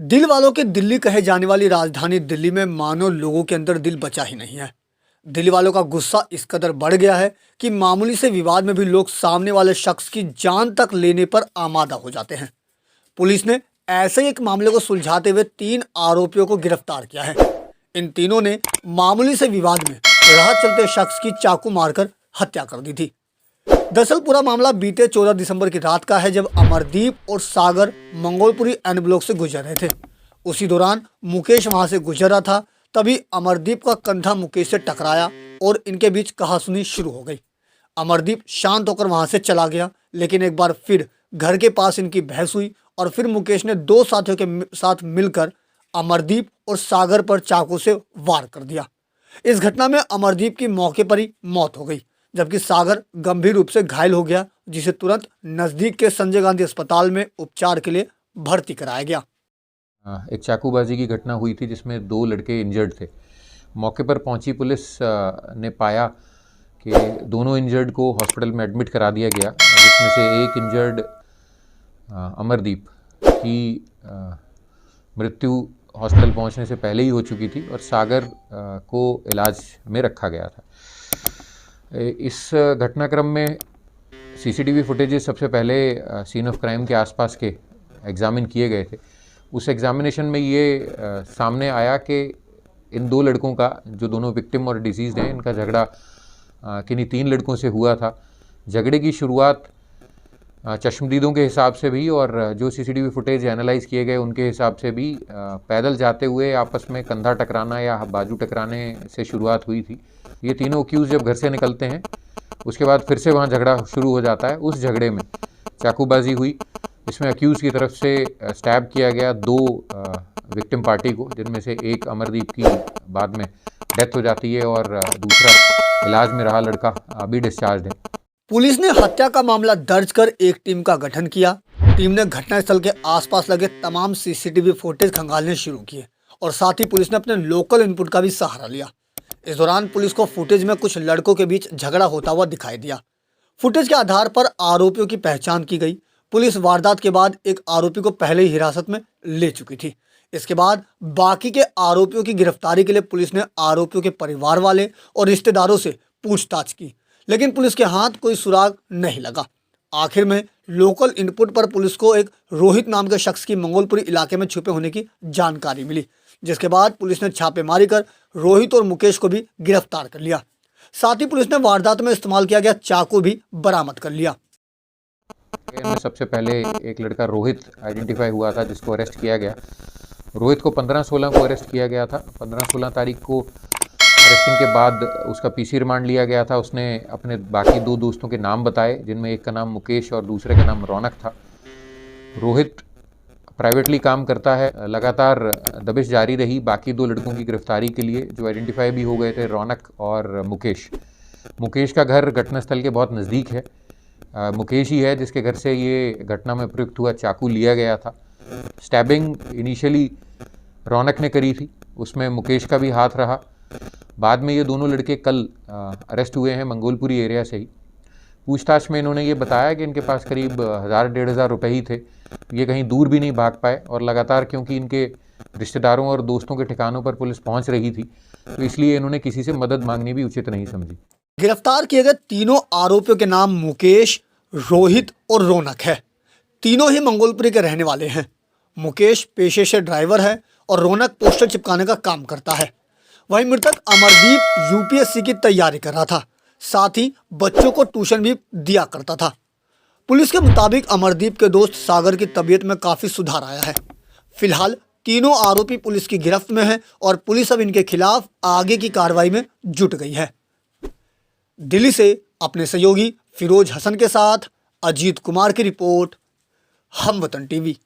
दिल वालों के दिल्ली कहे जाने वाली राजधानी दिल्ली में मानो लोगों के अंदर दिल बचा ही नहीं है। दिल्ली वालों का गुस्सा इस कदर बढ़ गया है कि मामूली से विवाद में भी लोग सामने वाले शख्स की जान तक लेने पर आमादा हो जाते हैं। पुलिस ने ऐसे ही एक मामले को सुलझाते हुए 3 आरोपियों को गिरफ्तार किया है। इन तीनों ने मामूली से विवाद में राह चलते शख्स की चाकू मारकर हत्या कर दी थी। दरअसल पूरा मामला बीते 14 दिसंबर की रात का है, जब अमरदीप और सागर मंगोलपुरी एन ब्लॉक से गुजर रहे थे। उसी दौरान मुकेश वहां से गुजर रहा था, तभी अमरदीप का कंधा मुकेश से टकराया और इनके बीच कहासुनी शुरू हो गई। अमरदीप शांत होकर वहां से चला गया, लेकिन एक बार फिर घर के पास इनकी बहस हुई और फिर मुकेश ने 2 साथियों के साथ मिलकर अमरदीप और सागर पर चाकू से वार कर दिया। इस घटना में अमरदीप की मौके पर ही मौत हो गई, जबकि सागर गंभीर रूप से घायल हो गया, जिसे तुरंत नजदीक के संजय गांधी अस्पताल में उपचार के लिए भर्ती कराया गया। एक चाकूबाजी की घटना हुई थी जिसमें 2 लड़के इंजर्ड थे। मौके पर पहुंची पुलिस ने पाया कि दोनों इंजर्ड को हॉस्पिटल में एडमिट करा दिया गया, जिसमें से एक इंजर्ड अमरदीप की मृत्यु हॉस्पिटल पहुंचने से पहले ही हो चुकी थी और सागर को इलाज में रखा गया था। इस घटनाक्रम में सीसीटीवी फुटेजेस सबसे पहले सीन ऑफ क्राइम के आसपास के एग्जामिन किए गए थे। उस एग्जामिनेशन में ये सामने आया कि इन 2 लड़कों का, जो दोनों विक्टिम और डिसीज़्ड हैं, इनका झगड़ा किन्हीं 3 लड़कों से हुआ था। झगड़े की शुरुआत चश्मदीदों के हिसाब से भी और जो सीसीटीवी फुटेज एनालाइज किए गए उनके हिसाब से भी पैदल जाते हुए आपस में कंधा टकराना या बाजू टकराने से शुरुआत हुई थी। ये तीनों अक्यूज़ जब घर से निकलते हैं उसके बाद फिर से वहाँ झगड़ा शुरू हो जाता है। उस झगड़े में चाकूबाजी हुई, इसमें अक्यूज़ की तरफ से स्टैब किया गया 2 विक्टिम पार्टी को, जिनमें से एक अमरदीप की बाद में डेथ हो जाती है और दूसरा इलाज में रहा लड़का अभी डिस्चार्ज है। पुलिस ने हत्या का मामला दर्ज कर एक टीम का गठन किया। टीम ने घटनास्थल के आसपास लगे तमाम सीसीटीवी फुटेज खंगालने शुरू किए और साथ ही पुलिस ने अपने लोकल इनपुट का भी सहारा लिया। इस दौरान पुलिस को फुटेज में कुछ लड़कों के बीच झगड़ा होता हुआ दिखाई दिया। फुटेज के आधार पर आरोपियों की पहचान की गई। पुलिस वारदात के बाद एक आरोपी को पहले ही हिरासत में ले चुकी थी। इसके बाद बाकी के आरोपियों की गिरफ्तारी के लिए पुलिस ने आरोपियों के परिवार वाले और रिश्तेदारों से पूछताछ की, लेकिन पुलिस के हाथ कोई सुराग नहीं लगा। आखिर में लोकल इनपुट पर पुलिस को एक रोहित नाम के शख्स की मंगोलपुरी इलाके में छुपे होने की जानकारी मिली, जिसके बाद पुलिस ने छापेमारी कर रोहित और मुकेश को भी गिरफ्तार कर लिया। साथ ही पुलिस ने वारदात में इस्तेमाल किया गया चाकू भी बरामद कर लिया। सबसे पहले एक लड़का रोहित आइडेंटिफाई हुआ था, जिसको अरेस्ट किया गया। रोहित को 15-16 को अरेस्ट किया गया था। 15-16 तारीख को अरेस्टिंग के बाद उसका पीसी रिमांड लिया गया था। उसने अपने बाकी 2 दोस्तों के नाम बताए, जिनमें एक का नाम मुकेश और दूसरे का नाम रौनक था। रोहित प्राइवेटली काम करता है। लगातार दबिश जारी रही बाकी 2 लड़कों की गिरफ्तारी के लिए, जो आइडेंटिफाई भी हो गए थे, रौनक और मुकेश। मुकेश का घर घटनास्थल के बहुत नज़दीक है। मुकेश ही है जिसके घर से ये घटना में प्रयुक्त हुआ चाकू लिया गया था। स्टैबिंग इनिशियली रौनक ने करी थी, उसमें मुकेश का भी हाथ रहा। बाद में ये दोनों लड़के कल अरेस्ट हुए हैं मंगोलपुरी एरिया से ही। पूछताछ में इन्होंने ये बताया कि इनके पास करीब 1000-1500 रुपये ही थे। ये कहीं दूर भी नहीं भाग पाए और लगातार, क्योंकि इनके रिश्तेदारों और दोस्तों के ठिकानों पर पुलिस पहुंच रही थी, तो इसलिए इन्होंने किसी से मदद मांगनी भी उचित नहीं समझी। गिरफ्तार किए गए तीनों आरोपियों के नाम मुकेश, रोहित और रौनक है। तीनों ही मंगोलपुरी के रहने वाले हैं। मुकेश पेशे से ड्राइवर है और रौनक पोस्टर चिपकाने का काम करता है। वहीं मृतक अमरदीप यूपीएससी की तैयारी कर रहा था, साथ ही बच्चों को ट्यूशन भी दिया करता था। पुलिस के मुताबिक अमरदीप के दोस्त सागर की तबीयत में काफ़ी सुधार आया है। फिलहाल तीनों आरोपी पुलिस की गिरफ्त में हैं और पुलिस अब इनके खिलाफ आगे की कार्रवाई में जुट गई है। दिल्ली से अपने सहयोगी फिरोज हसन के साथ अजीत कुमार की रिपोर्ट, हम वतन टीवी।